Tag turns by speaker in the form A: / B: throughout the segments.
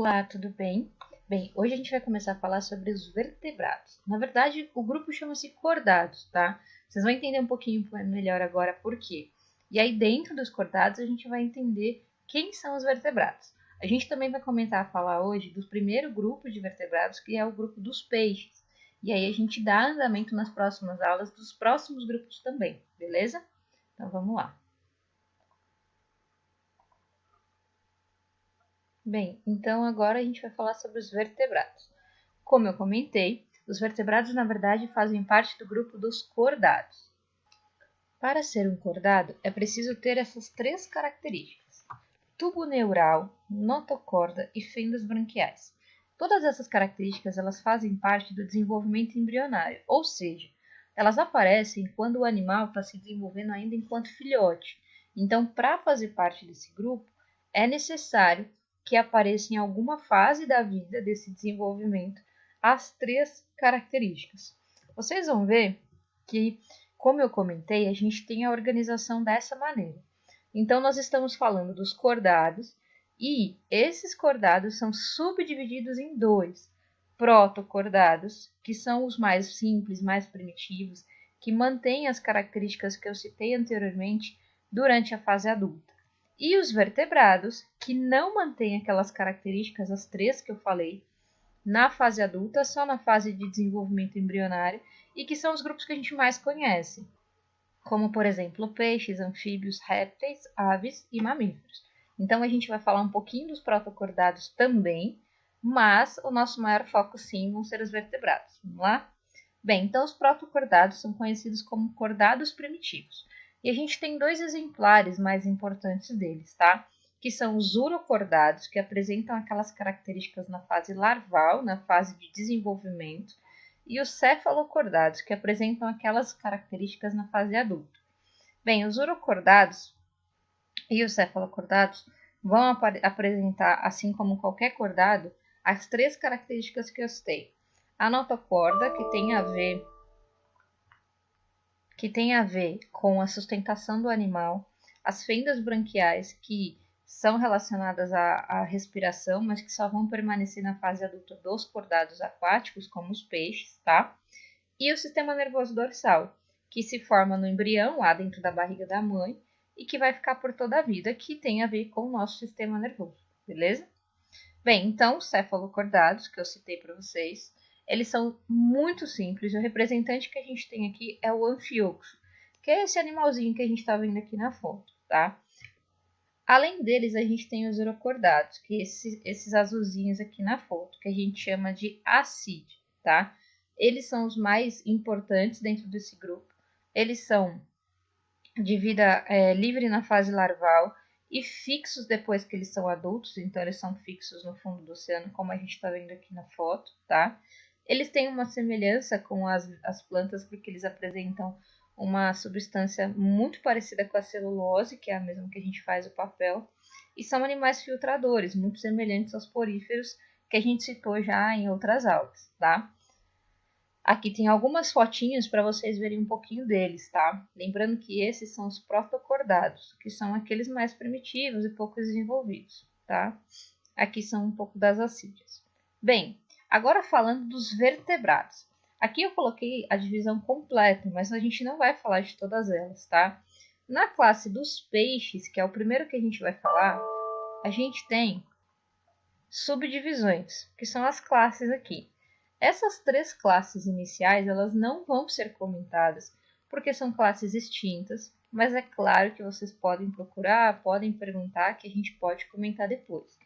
A: Olá, tudo bem? Bem, hoje a gente vai começar a falar sobre os vertebrados. Na verdade, o grupo chama-se cordados, tá? Vocês vão entender um pouquinho melhor agora por quê. E aí, dentro dos cordados, a gente vai entender quem são os vertebrados. A gente também vai começar a falar hoje do primeiro grupo de vertebrados, que é o grupo dos peixes. E aí, a gente dá andamento nas próximas aulas dos próximos grupos também, beleza? Então, vamos lá. Bem, então agora a gente vai falar sobre os vertebrados. Como eu comentei, os vertebrados na verdade fazem parte do grupo dos cordados. Para ser um cordado, é preciso ter essas três características: tubo neural, notocorda e fendas branquiais. Todas essas características elas fazem parte do desenvolvimento embrionário, ou seja, elas aparecem quando o animal está se desenvolvendo ainda enquanto filhote. Então, para fazer parte desse grupo, é necessário que apareça em alguma fase da vida desse desenvolvimento as três características. Vocês vão ver que, como eu comentei, a gente tem a organização dessa maneira. Então, nós estamos falando dos cordados e esses cordados são subdivididos em dois: protocordados, que são os mais simples, mais primitivos, que mantêm as características que eu citei anteriormente durante a fase adulta, e os vertebrados, que não mantêm aquelas características, as três que eu falei, na fase adulta, só na fase de desenvolvimento embrionário, e que são os grupos que a gente mais conhece, como, por exemplo, peixes, anfíbios, répteis, aves e mamíferos. Então, a gente vai falar um pouquinho dos protocordados também, mas o nosso maior foco, sim, vão ser os vertebrados. Vamos lá? Bem, então os protocordados são conhecidos como cordados primitivos. E a gente tem dois exemplares mais importantes deles, tá? Que são os urocordados, que apresentam aquelas características na fase larval, na fase de desenvolvimento, e os cefalocordados, que apresentam aquelas características na fase adulta. Bem, os urocordados e os cefalocordados vão apresentar, assim como qualquer cordado, as três características que eu citei: a notocorda, que tem a ver com a sustentação do animal, as fendas branquiais, que são relacionadas à respiração, mas que só vão permanecer na fase adulta dos cordados aquáticos, como os peixes, tá? E o sistema nervoso dorsal, que se forma no embrião, lá dentro da barriga da mãe, e que vai ficar por toda a vida, que tem a ver com o nosso sistema nervoso, beleza? Bem, então, os cefalocordados, que eu citei para vocês, eles são muito simples. O representante que a gente tem aqui é o anfíoxo, que é esse animalzinho que a gente está vendo aqui na foto, tá? Além deles, a gente tem os urocordados, que esses azulzinhos aqui na foto, que a gente chama de acídeo, tá? Eles são os mais importantes dentro desse grupo. Eles são de vida livre na fase larval e fixos depois que eles são adultos, então eles são fixos no fundo do oceano, como a gente está vendo aqui na foto, tá? Eles têm uma semelhança com as plantas porque eles apresentam uma substância muito parecida com a celulose, que é a mesma que a gente faz o papel, e são animais filtradores, muito semelhantes aos poríferos que a gente citou já em outras aulas, tá? Aqui tem algumas fotinhas para vocês verem um pouquinho deles, tá? Lembrando que esses são os protocordados, que são aqueles mais primitivos e pouco desenvolvidos, tá? Aqui são um pouco das acídeas. Bem, agora falando dos vertebrados. Aqui eu coloquei a divisão completa, mas a gente não vai falar de todas elas, tá? Na classe dos peixes, que é o primeiro que a gente vai falar, a gente tem subdivisões, que são as classes aqui. Essas três classes iniciais, elas não vão ser comentadas, porque são classes extintas, mas é claro que vocês podem procurar, podem perguntar, que a gente pode comentar depois.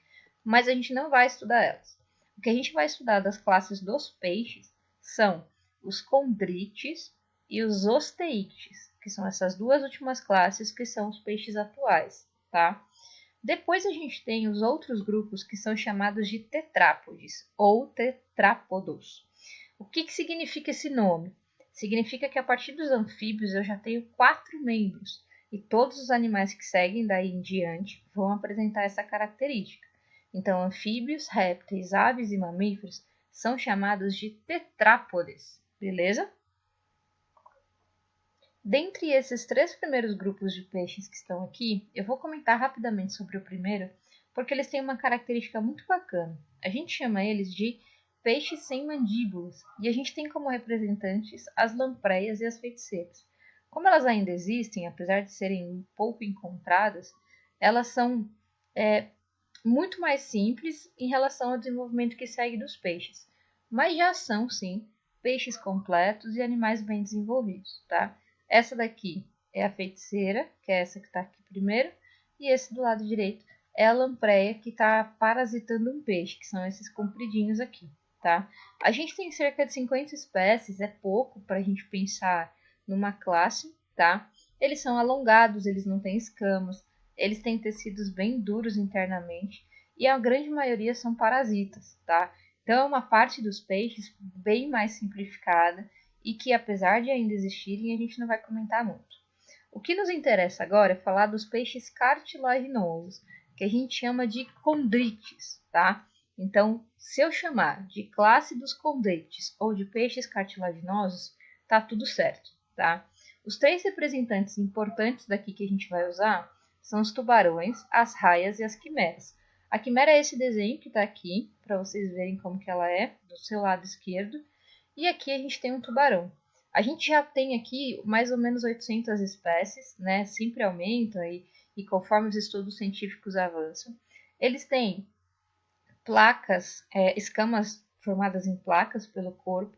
A: Mas a gente não vai estudar elas. O que a gente vai estudar das classes dos peixes são os condrites e os osteíctes, que são essas duas últimas classes que são os peixes atuais, tá? Depois a gente tem os outros grupos que são chamados de tetrápodes ou tetrápodos. O que significa esse nome? Significa que a partir dos anfíbios eu já tenho 4 membros e todos os animais que seguem daí em diante vão apresentar essa característica. Então, anfíbios, répteis, aves e mamíferos são chamados de tetrápodes, beleza? Dentre esses três primeiros grupos de peixes que estão aqui, eu vou comentar rapidamente sobre o primeiro, porque eles têm uma característica muito bacana. A gente chama eles de peixes sem mandíbulas, e a gente tem como representantes as lampreias e as feiticeiras. Como elas ainda existem, apesar de serem pouco encontradas, elas são muito mais simples em relação ao desenvolvimento que segue dos peixes, mas já são, sim, peixes completos e animais bem desenvolvidos, tá? Essa daqui é a feiticeira, que é essa que está aqui primeiro, e esse do lado direito é a lampreia, que está parasitando um peixe, que são esses compridinhos aqui, tá? A gente tem cerca de 50 espécies, é pouco para a gente pensar numa classe, tá? Eles são alongados, eles não têm escamas, eles têm tecidos bem duros internamente e a grande maioria são parasitas, tá? Então é uma parte dos peixes bem mais simplificada e que, apesar de ainda existirem, a gente não vai comentar muito. O que nos interessa agora é falar dos peixes cartilaginosos, que a gente chama de condrites, tá? Então, se eu chamar de classe dos condrites ou de peixes cartilaginosos, tá tudo certo, tá? Os 3 representantes importantes daqui que a gente vai usar são os tubarões, as raias e as quimeras. A quimera é esse desenho que está aqui, para vocês verem como que ela é, do seu lado esquerdo. E aqui a gente tem um tubarão. A gente já tem aqui mais ou menos 800 espécies, né? Sempre aumentam e conforme os estudos científicos avançam. Eles têm placas, escamas formadas em placas pelo corpo,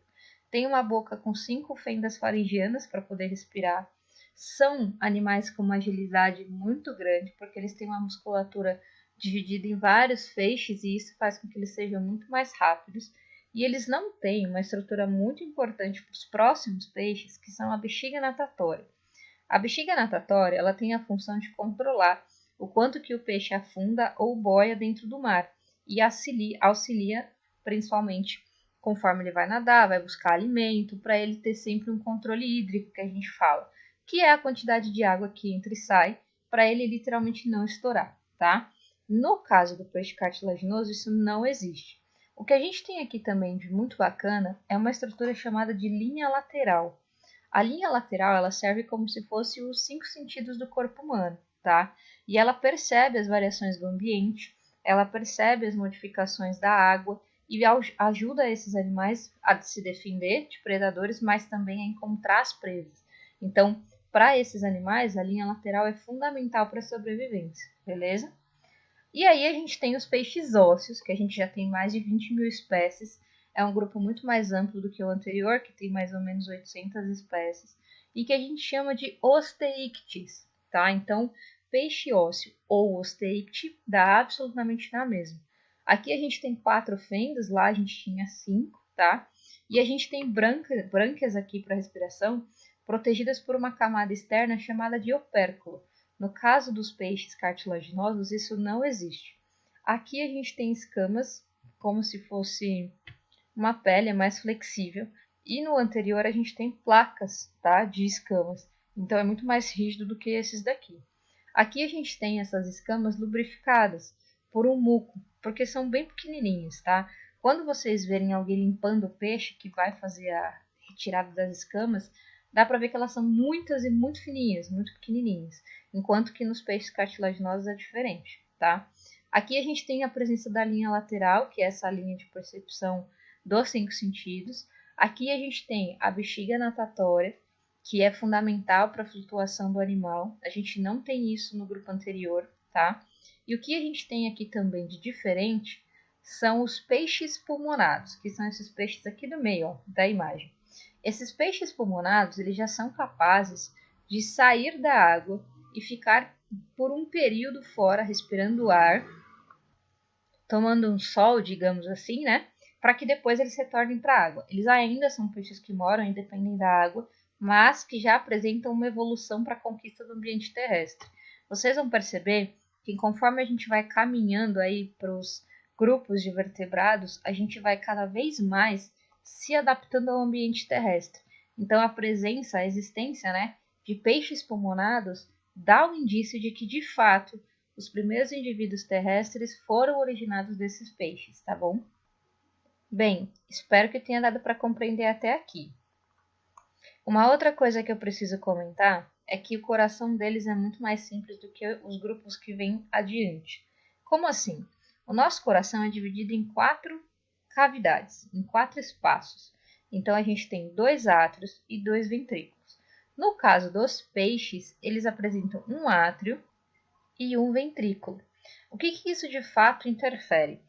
A: tem uma boca com 5 fendas faringianas para poder respirar. São animais com uma agilidade muito grande, porque eles têm uma musculatura dividida em vários feixes e isso faz com que eles sejam muito mais rápidos. E eles não têm uma estrutura muito importante para os próximos peixes, que são a bexiga natatória. A bexiga natatória ela tem a função de controlar o quanto que o peixe afunda ou boia dentro do mar e auxilia principalmente conforme ele vai nadar, vai buscar alimento, para ele ter sempre um controle hídrico, que a gente fala, que é a quantidade de água que entra e sai, para ele literalmente não estourar, tá? No caso do peixe cartilaginoso, isso não existe. O que a gente tem aqui também de muito bacana é uma estrutura chamada de linha lateral. A linha lateral ela serve como se fosse os 5 sentidos do corpo humano, tá? E ela percebe as variações do ambiente, ela percebe as modificações da água e ajuda esses animais a se defender de predadores, mas também a encontrar as presas. Então, para esses animais, a linha lateral é fundamental para a sobrevivência, beleza? E aí a gente tem os peixes ósseos, que a gente já tem mais de 20 mil espécies. É um grupo muito mais amplo do que o anterior, que tem mais ou menos 800 espécies. E que a gente chama de osteíctes, tá? Então, peixe ósseo ou osteícte dá absolutamente na mesma. Aqui a gente tem 4 fendas, lá a gente tinha 5, tá? E a gente tem brânquias aqui para respiração, protegidas por uma camada externa chamada de opérculo. No caso dos peixes cartilaginosos, isso não existe. Aqui a gente tem escamas, como se fosse uma pele mais flexível, e no anterior a gente tem placas, tá, de escamas. Então é muito mais rígido do que esses daqui. Aqui a gente tem essas escamas lubrificadas por um muco, porque são bem pequenininhas, tá? Quando vocês verem alguém limpando o peixe que vai fazer a retirada das escamas, dá para ver que elas são muitas e muito fininhas, muito pequenininhas, enquanto que nos peixes cartilaginosos é diferente, tá? Aqui a gente tem a presença da linha lateral, que é essa linha de percepção dos 5 sentidos. Aqui a gente tem a bexiga natatória, que é fundamental para a flutuação do animal. A gente não tem isso no grupo anterior, tá? E o que a gente tem aqui também de diferente são os peixes pulmonados, que são esses peixes aqui do meio, ó, da imagem. Esses peixes pulmonados, eles já são capazes de sair da água e ficar por um período fora, respirando ar, tomando um sol, digamos assim, né? Para que depois eles retornem para a água. Eles ainda são peixes que moram e dependem da água, mas que já apresentam uma evolução para a conquista do ambiente terrestre. Vocês vão perceber que conforme a gente vai caminhando aí para os grupos de vertebrados, a gente vai cada vez mais se adaptando ao ambiente terrestre. Então a presença, a existência, né, de peixes pulmonados dá um indício de que de fato os primeiros indivíduos terrestres foram originados desses peixes, tá bom? Bem, espero que tenha dado para compreender até aqui. Uma outra coisa que eu preciso comentar é que o coração deles é muito mais simples do que os grupos que vêm adiante. Como assim? O nosso coração é dividido em 4 cavidades, em 4 espaços. Então, a gente tem 2 átrios e 2 ventrículos. No caso dos peixes, eles apresentam um átrio e um ventrículo. O que isso de fato interfere?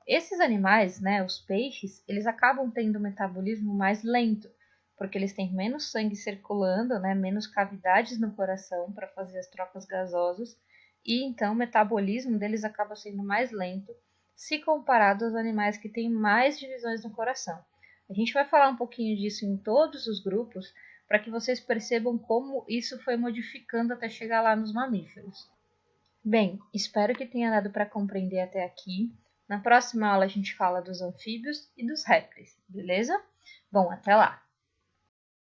A: Esses animais, né, os peixes, eles acabam tendo um metabolismo mais lento, porque eles têm menos sangue circulando, né, menos cavidades no coração para fazer as trocas gasosas, e então o metabolismo deles acaba sendo mais lento se comparado aos animais que têm mais divisões no coração. A gente vai falar um pouquinho disso em todos os grupos, para que vocês percebam como isso foi modificando até chegar lá nos mamíferos. Bem, espero que tenha dado para compreender até aqui. Na próxima aula a gente fala dos anfíbios e dos répteis, beleza? Bom, até lá!